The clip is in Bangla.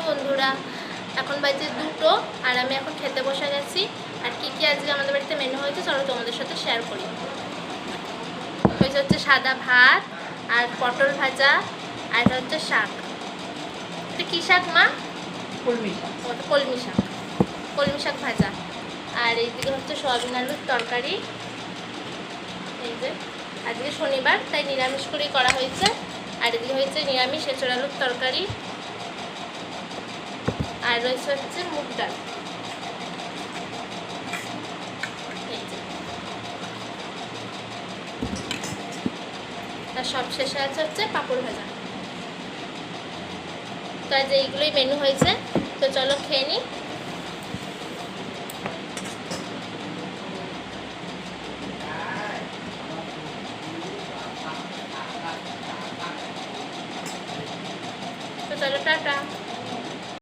বন্ধুরা, এখন বাজে 2টো আর আমি এখন খেতে বসে গেছি। আর কি কি আজকে আমাদের বাড়িতে মেনু হয়েছে চলো তোমাদের সাথে শেয়ার করি। হচ্ছে সাদা ভাত আর পটল ভাজা, আর এটা হচ্ছে শাক। এটা কী শাক মা? কলমি শাক। কলমি শাক ভাজা। আর এইদিকে হচ্ছে সয়াবিন আলুর তরকারি। এই যে আজকে শনিবার তাই নিরামিষ করেই করা হয়েছে। আর এদিকে হয়েছে নিরামিষ এঁচড় আলুর তরকারি, আর রয়েছে হচ্ছে মুগ ডাল। আর সব শেষে আছে হচ্ছে পাঁপড় ভাজা। তো আজ এইগুলোই মেনু হয়েছে, তো চলো খেয়ে নিই। তো চলো টাটা।